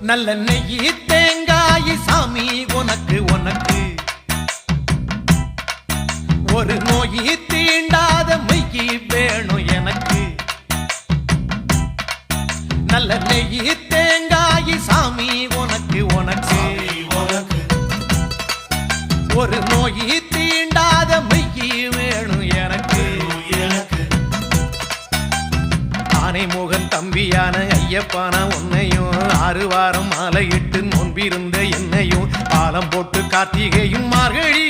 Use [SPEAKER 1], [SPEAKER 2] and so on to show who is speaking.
[SPEAKER 1] நல்ல நெய்யி தேங்காய் சாமி உனக்கு உனக்கு ஒரு நோயி தீண்டாத மெய்யி வேணும் எனக்கு நல்ல நெய்யி தேங்காய் சாமி உனக்கு உனக்கு ஒரு நோயி தீண்டாத மெய்யி வேணும் எனக்கு ஆனைமுகன் தம்பியான ஐயப்பான உன்னையும் 6 வாரம் மாலையிட்டு நோன்பிருந்த என்னையும் பாலம் போட்டு கார்த்திகையும் மார்கழி